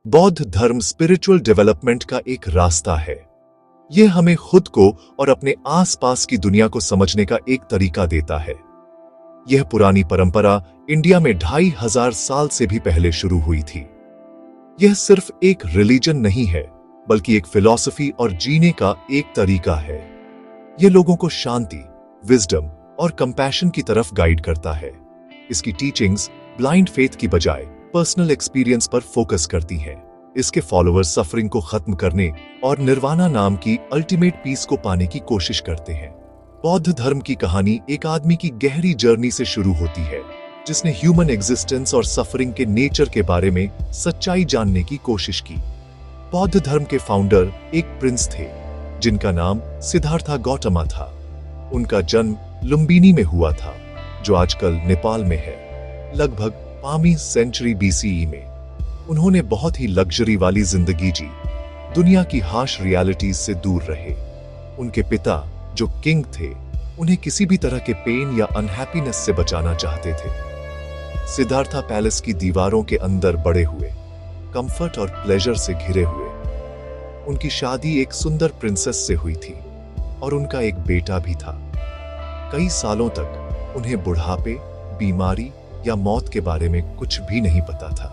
बौद्ध धर्म spiritual development का एक रास्ता है। यह हमें खुद को और अपने आसपास की दुनिया को समझने का एक तरीका देता है। यह पुरानी परंपरा इंडिया में 2500 साल से भी पहले शुरू हुई थी। यह सिर्फ एक रिलीजन नहीं है, बल्कि एक फिलॉसफी और जीने का एक तरीका है। यह लोगों को शांति, विजडम और कंपैशन की तरफ गाइड करता है। इसकी टीचिंग्स ब्लाइंड फेथ की बजाय पर्सनल एक्सपीरियंस पर फोकस करती हैं। इसके फॉलोअर्स सफरिंग को खत्म करने और निर्वाणा नाम की अल्टीमेट पीस को पाने की कोशिश करते हैं। बौद्ध धर्म की कहानी एक आदमी की गहरी जर्नी से शुरू होती है, जिसने ह्यूमन एग्जिस्टेंस और सफरिंग के नेचर के बारे में सच्चाई जानने की कोशिश की। बौद्ध धर्म के फाउंडर एक प्रिंस थे, जिनका नाम सिद्धार्था गौतमा था। उनका जन्म लुम्बिनी में हुआ था, जो आजकल नेपाल में है। लगभग 5वीं सेंचुरी बीसीई में उन्होंने बहुत ही लग्जरी वाली जिंदगी जी, दुनिया की हार्श रियलिटीज से दूर रहे। उनके पिता, जो किंग थे, उन्हें किसी भी तरह के पेन या अनहैप्पीनेस से बचाना चाहते थे। सिद्धार्था पैलेस की दीवारों के अंदर बड़े हुए, कंफर्ट और प्लेजर से घिरे हुए। उनकी शादी एक सुंदर प्रिंसेस से हुई थी और उनका एक बेटा भी था। कई सालों तक उन्हें बुढ़ापे, बीमारी या मौत के बारे में कुछ भी नहीं पता था,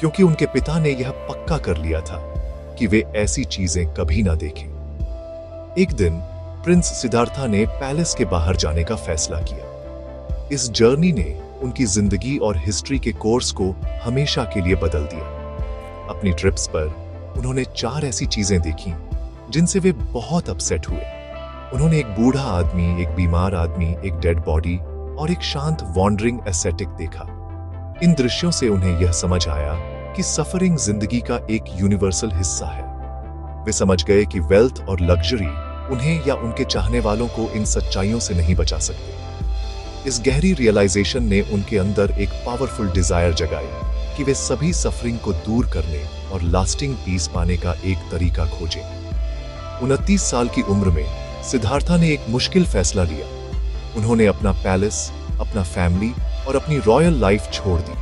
क्योंकि उनके पिता ने यह पक्का कर लिया था कि वे ऐसी चीजें कभी ना देखें। एक दिन प्रिंस सिद्धार्था ने पैलेस के बाहर जाने का फैसला किया। इस जर्नी ने उनकी जिंदगी और हिस्ट्री के कोर्स को हमेशा के लिए बदल दिया। अपनी ट्रिप्स पर उन्होंने 4 ऐसी चीजें देखी जिनसे वे बहुत अपसेट हुए। उन्होंने एक बूढ़ा आदमी, एक बीमार आदमी, एक डेड बॉडी और एक शांत वॉन्डरिंग एस्थेटिक देखा। इन दृश्यों से उन्हें यह समझ आया कि सफरिंग जिंदगी का एक यूनिवर्सल हिस्सा है। वे समझ गए कि वेल्थ और लग्जरी उन्हें या उनके चाहने वालों को इन सच्चाइयों से नहीं बचा सकते। इस गहरी रियलाइजेशन ने उनके अंदर एक पावरफुल डिजायर जगाई कि वे सभी सफरिंग को दूर करने और लास्टिंग पीस पाने का एक तरीका खोजें। 29 साल की उम्र में सिद्धार्था ने एक मुश्किल फैसला लिया। उन्होंने अपना पैलेस, अपना फैमिली और अपनी रॉयल लाइफ छोड़ दी।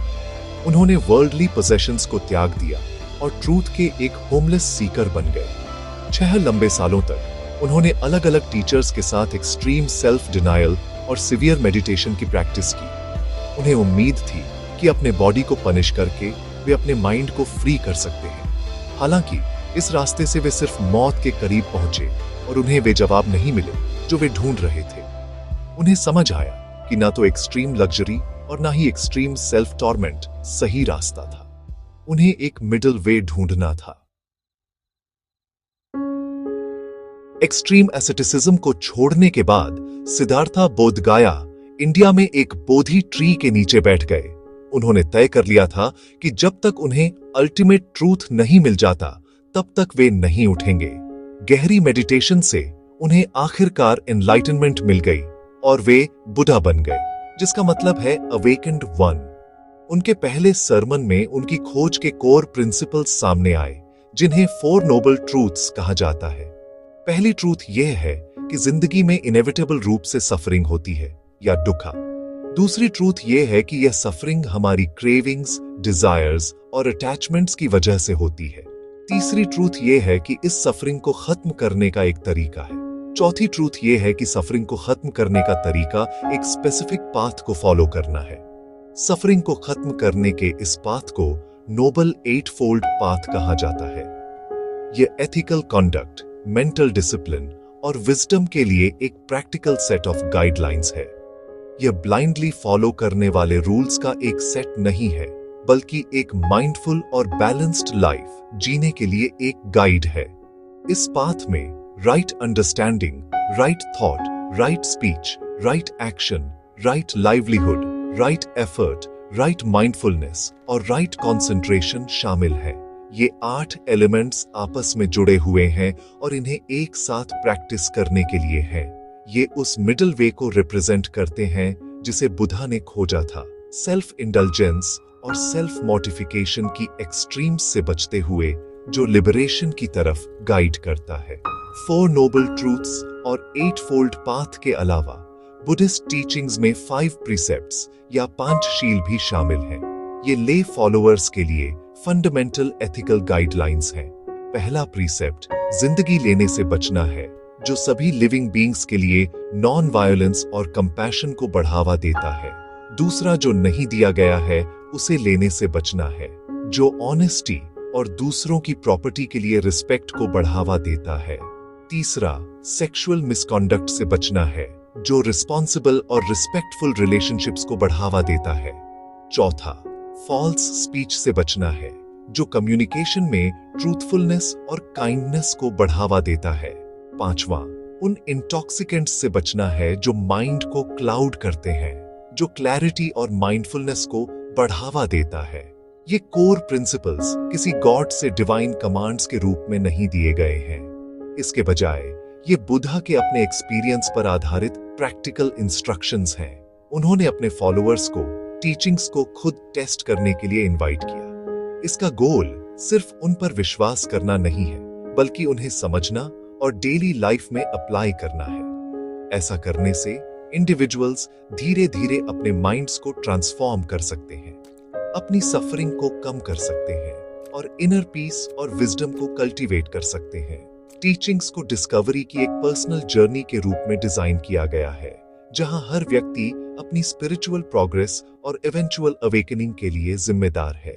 उन्होंने वर्ल्डली पोजेशंस को त्याग दिया और ट्रूथ के एक होमलेस सीकर बन गए। 6 लंबे सालों तक उन्होंने अलग अलग टीचर्स के साथ एक्सट्रीम सेल्फ डिनायल और सिवियर मेडिटेशन की प्रैक्टिस की। उन्हें उम्मीद थी कि अपने बॉडी को पनिश करके वे अपने माइंड को फ्री कर सकते हैं। हालांकि इस रास्ते से वे सिर्फ मौत के करीब पहुंचे और उन्हें वे जवाब नहीं मिले जो वे ढूंढ रहे थे। उन्हें समझ आया कि ना तो एक्सट्रीम लग्जरी और ना ही एक्सट्रीम सेल्फ टॉर्मेंट सही रास्ता था। उन्हें एक मिडिल वे ढूंढना था। एक्सट्रीम एसेटिसिज्म को छोड़ने के बाद सिद्धार्था बोधगया, इंडिया में एक बोधि ट्री के नीचे बैठ गए। उन्होंने तय कर लिया था कि जब तक उन्हें अल्टीमेट ट्रूथ नहीं मिल जाता, तब तक वे नहीं उठेंगे। गहरी मेडिटेशन से उन्हें आखिरकार एनलाइटनमेंट मिल गई और वे बुद्धा बन गए, जिसका मतलब है अवेकेंड वन। उनके पहले सरमन में उनकी खोज के कोर प्रिंसिपल्स सामने आए, जिन्हें 4 नोबल ट्रूथ्स कहा जाता है। पहली ट्रूथ यह है कि जिंदगी में इनेविटेबल रूप से सफरिंग होती है या दुखा। दूसरी ट्रूथ यह है कि यह सफरिंग हमारी क्रेविंग्स, डिजायर्स और अटैचमेंट्स की वजह से होती है। तीसरी ट्रूथ यह है कि इस सफरिंग को खत्म करने का एक तरीका है। चौथी ट्रूथ यह है कि सफरिंग को खत्म करने का तरीका एक स्पेसिफिक पाथ को फॉलो करना है। सफरिंग को खत्म करने के इस पाथ को नोबल 8-फोल्ड पाथ कहा जाता है। यह एथिकल कॉन्डक्ट, मेंटल डिसिप्लिन और विजडम के लिए एक प्रैक्टिकल सेट ऑफ गाइडलाइंस है। यह ब्लाइंडली फॉलो करने वाले रूल्स का एक सेट नहीं है, बल्कि एक माइंडफुल और बैलेंस्ड लाइफ जीने के लिए एक गाइड है। इस पाथ में right understanding, right thought, right speech, right action, right livelihood, right effort, right mindfulness और राइट कंसंट्रेशन शामिल है। ये 8 एलिमेंट्स आपस में जुड़े हुए हैं और इन्हें एक साथ प्रैक्टिस करने के लिए है। ये उस मिडिल वे को रिप्रेजेंट करते हैं जिसे बुद्धा ने खोजा था, सेल्फ इंडल्जेंस और सेल्फ मॉर्टिफिकेशन की एक्सट्रीम्स से बचते हुए, जो लिबरेशन की तरफ गाइड करता है। 4 नोबल ट्रूथ्स और 8-फोल्ड पाथ के अलावा बुद्धिस्ट टीचिंग्स में 5 प्रीसेप्ट्स या 5 शील भी शामिल हैं। ये ले फॉलोअर्स के लिए फंडामेंटल एथिकल गाइडलाइंस हैं। पहला प्रीसेप्ट जिंदगी लेने से बचना है, जो सभी लिविंग बीइंग्स के लिए नॉन वायलेंस और कंपैशन को बढ़ावा देता है। दूसरा जो नहीं दिया गया है उसे लेने से बचना है, जो ऑनेस्टी और दूसरों की प्रॉपर्टी के लिए रिस्पेक्ट को बढ़ावा देता है। तीसरा सेक्सुअल मिसकॉन्डक्ट से बचना है, जो रिस्पॉन्सिबल और रिस्पेक्टफुल रिलेशनशिप्स को बढ़ावा देता है। चौथा फॉल्स स्पीच से बचना है, जो कम्युनिकेशन में ट्रूथफुलनेस और काइंडनेस को बढ़ावा देता है। पांचवा उन इंटॉक्सिकेंट्स से बचना है जो माइंड को क्लाउड करते हैं, जो क्लैरिटी और माइंडफुलनेस को बढ़ावा देता है। ये कोर प्रिंसिपल्स किसी गॉड से डिवाइन कमांड्स के रूप में नहीं दिए गए हैं। इसके बजाय ये बुद्धा के अपने एक्सपीरियंस पर आधारित प्रैक्टिकल इंस्ट्रक्शंस हैं। उन्होंने अपने फॉलोअर्स को टीचिंग्स को खुद टेस्ट करने के लिए इनवाइट किया। इसका गोल सिर्फ उन पर विश्वास करना नहीं है, बल्कि उन्हें समझना और डेली लाइफ में अप्लाई करना है। ऐसा करने से इंडिविजुअल्स धीरे धीरे अपने माइंड्स को ट्रांसफॉर्म कर सकते हैं, अपनी सफरिंग को कम कर सकते हैं और इनर पीस और विजडम को कल्टीवेट कर सकते हैं। टीचिंग्स को डिस्कवरी की एक पर्सनल जर्नी के रूप में डिजाइन किया गया है, जहां हर व्यक्ति अपनी स्पिरिचुअल प्रोग्रेस और इवेंचुअल अवेकनिंग के लिए जिम्मेदार है।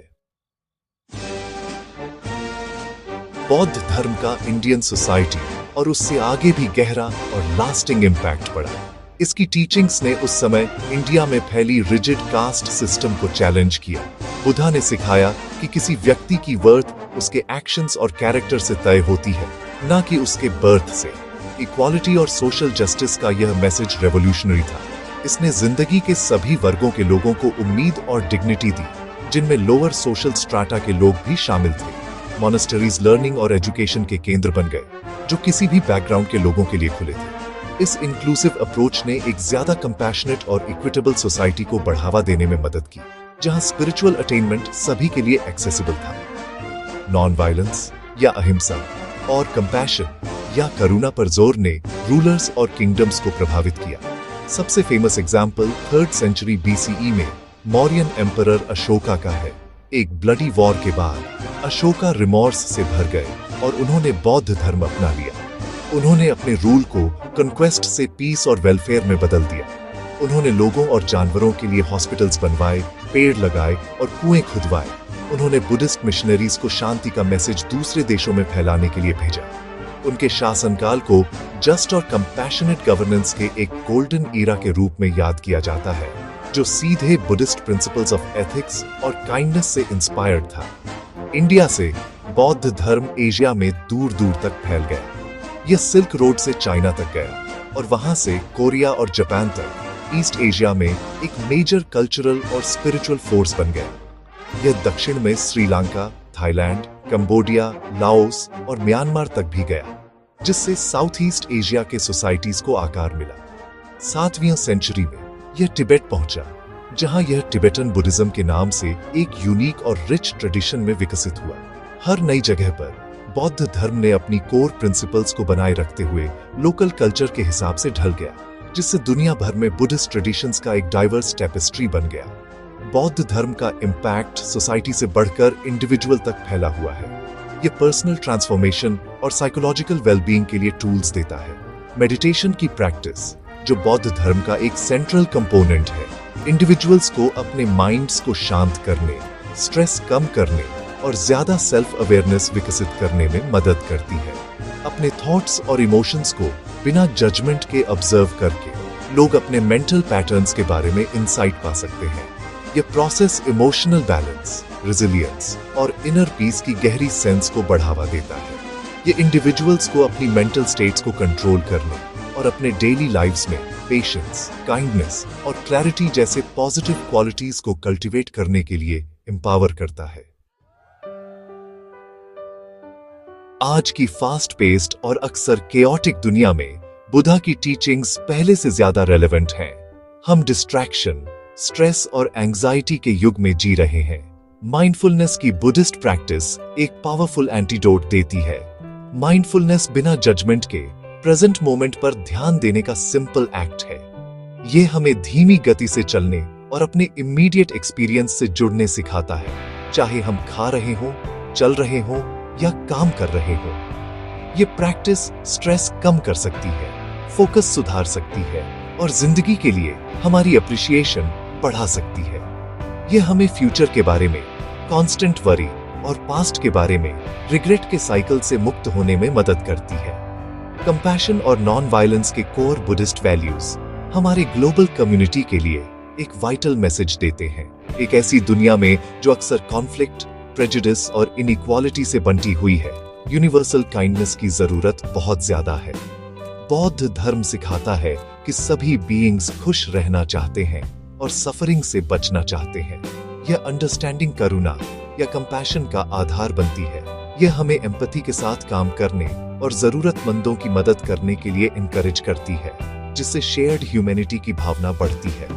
बौद्ध धर्म का इंडियन सोसाइटी और उससे आगे भी गहरा और लास्टिंग इम्पैक्ट पड़ा। इसकी टीचिंग्स ने उस समय इंडिया में फैली रिजिड कास्ट सिस्टम को चैलेंज किया। बुद्धा ने सिखाया कि किसी व्यक्ति की वर्थ उसके एक्शंस और कैरेक्टर से तय होती है, ना कि उसके बर्थ से। इक्वालिटी और सोशल जस्टिस का यह मैसेज रेवोल्यूशनरी था। इसने जिंदगी के सभी वर्गों के लोगों को उम्मीद और डिग्निटी दी, जिनमें लोअर सोशल स्ट्राटा के लोग भी शामिल थे। मॉनेस्टरीज लर्निंग और एजुकेशन के केंद्र बन गए, जो किसी भी बैकग्राउंड के लोगों के लिए खुले थे। इस इंक्लूसिव अप्रोच ने एक ज्यादा कंपैशनेट और इक्विटेबल सोसाइटी को बढ़ावा देने में मदद की, जहां स्पिरिचुअल अटेनमेंट सभी के लिए एक्सेसिबल था। नॉन वायलेंस या अहिंसा और कंपैशन या करुणा पर जोर ने रूलर्स और किंगडम्स को प्रभावित किया। सबसे famous example 3rd century BCE में मौर्यन एम्परर अशोका का है। एक ब्लडी वॉर के बाद अशोका रिमॉर्स से भर गए और उन्होंने बौद्ध धर्म अपना लिया। उन्होंने अपने रूल को कॉन्क्वेस्ट से पीस और वेलफेयर में बदल दिया। उन्होंने लोगों और जानवरों के लिए हॉस्पिटल्स बनवाए, पेड़ लगाए और कुएं खुदवाए। उन्होंने बुद्धिस्ट मिशनरीज को शांति का मैसेज दूसरे देशों में फैलाने के लिए भेजा। उनके शासनकाल को जस्ट और कंपैशनेट गवर्नेंस के एक गोल्डन ईरा के रूप में याद किया जाता है, जो सीधे बुद्धिस्ट प्रिंसिपल्स ऑफ एथिक्स और काइंडनेस से इंस्पायर्ड था। इंडिया से बौद्ध धर्म एशिया में दूर दूर तक फैल गया। यह सिल्क रोड से चाइना तक गया और वहां से कोरिया और जापान तक ईस्ट एशिया में एक मेजर कल्चरल और स्पिरिचुअल फोर्स बन गया। यह दक्षिण में श्रीलंका, थाईलैंड, कंबोडिया, लाओस और म्यांमार तक भी गया, जिससे साउथ ईस्ट एशिया के सोसाइटीज को आकार मिला। 7वीं सेंचुरी में यह तिब्बत पहुंचा, जहां यह टिबेटन बुद्धिज्म के नाम से एक यूनिक और रिच ट्रेडिशन में विकसित हुआ। हर नई जगह पर बौद्ध धर्म ने अपनी कोर प्रिंसिपल्स को बनाए रखते हुए लोकल कल्चर के हिसाब से ढल गया, जिससे दुनिया भर में बुद्धिस्ट ट्रेडिशंस का एक डाइवर्स टेपेस्ट्री बन गया। बौद्ध धर्म का इम्पैक्ट सोसाइटी से बढ़कर इंडिविजुअल तक फैला हुआ है। यह पर्सनल ट्रांसफॉर्मेशन और साइकोलॉजिकल वेलबीइंग के लिए टूल्स देता है। मेडिटेशन की प्रैक्टिस, जो बौद्ध धर्म का एक सेंट्रल कंपोनेंट है, इंडिविजुअल्स को अपने माइंड्स को शांत करने, स्ट्रेस कम करने और ज्यादा सेल्फ अवेयरनेस विकसित करने में मदद करती है। अपने थॉट्स और इमोशंस को बिना जजमेंट के ऑब्जर्व करके लोग अपने मेंटल पैटर्न्स के बारे में इंसाइट पा सकते हैं। यह प्रोसेस इमोशनल बैलेंस, रेजिलियंस और इनर पीस की गहरी सेंस को बढ़ावा देता है। यह इंडिविजुअल्स को अपनी मेंटल स्टेट्स को कंट्रोल करने और अपने डेली लाइव्स में पेशेंस, काइंडनेस और क्लैरिटी जैसे पॉजिटिव क्वालिटीज को कल्टीवेट करने के लिए एम्पावर करता है। आज की फास्ट पेस्ड और अक्सर केओटिक दुनिया में बुद्धा की टीचिंग्स पहले से ज्यादा रेलेवेंट हैं। हम डिस्ट्रैक्शन, स्ट्रेस और एंजाइटी के युग में जी रहे हैं। माइंडफुलनेस की बुद्धिस्ट प्रैक्टिस एक पावरफुल एंटीडोट देती है। माइंडफुलनेस बिना जजमेंट के प्रेजेंट मोमेंट पर ध्यान देने का सिंपल एक्ट है। यह हमें धीमी गति से चलने और अपने इमीडिएट एक्सपीरियंस से जुड़ने सिखाता है। चाहे हम खा रहे हों, चल रहे हों या काम कर रहे हों। ये प्रैक्टिस स्ट्रेस कम कर सकती है, फोकस सुधार सकती है और जिंदगी के लिए हमारी अप्रिसिएशन बढ़ा सकती है। यह हमें फ्यूचर के बारे में कांस्टेंट वरी और पास्ट के बारे में रिग्रेट के साइकिल से मुक्त होने में मदद करती है। कंपैशन और नॉन वायलेंस के कोर बुद्धिस्ट वैल्यूज हमारे ग्लोबल कम्युनिटी के लिए एक वाइटल मैसेज देते हैं। एक ऐसी दुनिया में जो अक्सर कॉन्फ्लिक्ट, प्रेजुडिस और इनइक्वालिटी से बंटी हुई है, यूनिवर्सल काइंडनेस की जरूरत बहुत ज्यादा है। बौद्ध धर्म सिखाता है कि सभी बीइंग्स खुश रहना चाहते हैं और सफरिंग से बचना चाहते हैं। यह अंडरस्टैंडिंग करुणा या कंपैशन का आधार बनती है। यह हमें एम्पैथी के साथ काम करने और जरूरतमंदों की मदद करने के लिए इनकरेज करती है, जिससे शेयर्ड ह्यूमैनिटी की भावना बढ़ती है।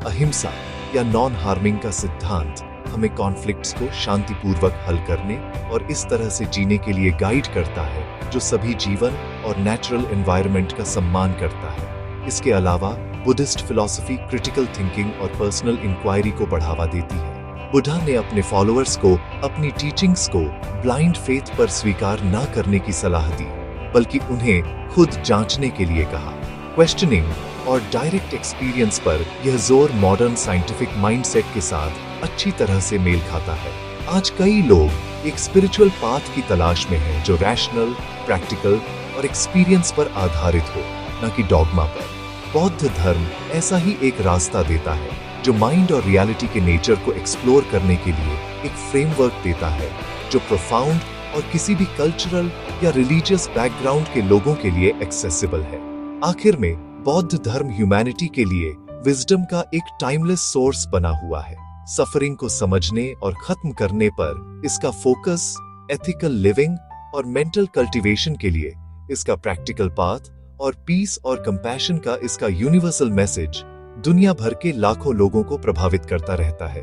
अहिंसा या नॉन हार्मिंग का सिद्धांत हमें कॉन्फ्लिक्ट्स को शांतिपूर्वक हल करने और इस तरह से जीने के लिए गाइड करता है जो सभी जीवन और नेचुरल एनवायरनमेंट का सम्मान करता है। इसके अलावा बुद्धिस्ट फिलॉसफी क्रिटिकल थिंकिंग और पर्सनल इंक्वायरी को बढ़ावा देती है। बुद्धा ने अपने फॉलोअर्स को अपनी टीचिंग्स को ब्लाइंड फेथ पर स्वीकार न करने की सलाह दी, बल्कि उन्हें खुद जांचने के लिए कहा। क्वेश्चनिंग और डायरेक्ट एक्सपीरियंस पर यह जोर मॉडर्न साइंटिफिक माइंडसेट के साथ अच्छी तरह से मेल खाता है। आज कई लोग एक स्पिरिचुअल पाथ की तलाश में हैं जो रैशनल, प्रैक्टिकल और एक्सपीरियंस पर आधारित हो, न कि डॉगमा पर। बौद्ध धर्म ऐसा ही एक रास्ता देता है जो माइंड और रियलिटी के नेचर को एक्सप्लोर करने के लिए एक फ्रेमवर्क देता है जो प्रोफाउंड और किसी भी कल्चरल या रिलीजियस बैकग्राउंड के लोगों के लिए एक्सेसिबल है। आखिर में बौद्ध धर्म ह्यूमैनिटी के लिए विजडम का एक टाइमलेस सोर्स बना हुआ है। सफरिंग को समझने और खत्म करने पर इसका फोकस, एथिकल लिविंग और मेंटल कल्टीवेशन के लिए इसका प्रैक्टिकल पाथ और पीस और कंपैशन का इसका यूनिवर्सल मैसेज दुनिया भर के लाखों लोगों को प्रभावित करता रहता है।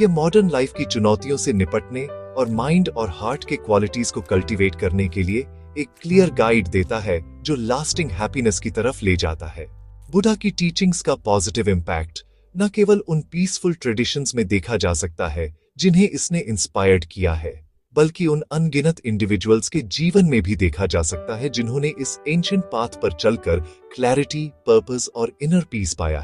यह मॉडर्न लाइफ की चुनौतियों से निपटने और माइंड और हार्ट के क्वालिटीज को कल्टीवेट करने के लिए एक क्लियर गाइड देता है जो लास्टिंग हैप्पीनेस की तरफ ले जाता है। बुद्धा की टीचिंग्स का पॉजिटिव इम्पैक्ट न केवल उन पीसफुल ट्रेडिशंस में देखा जा सकता है जिन्हें इसने इंस्पायर्ड किया है, बल्कि उन अनगिनत इंडिविजुअल्स के जीवन में भी देखा जा सकता है जिन्होंने इस एंशिएंट पाथ पर चलकर क्लैरिटी, पर्पस और इनर पीस पाया है।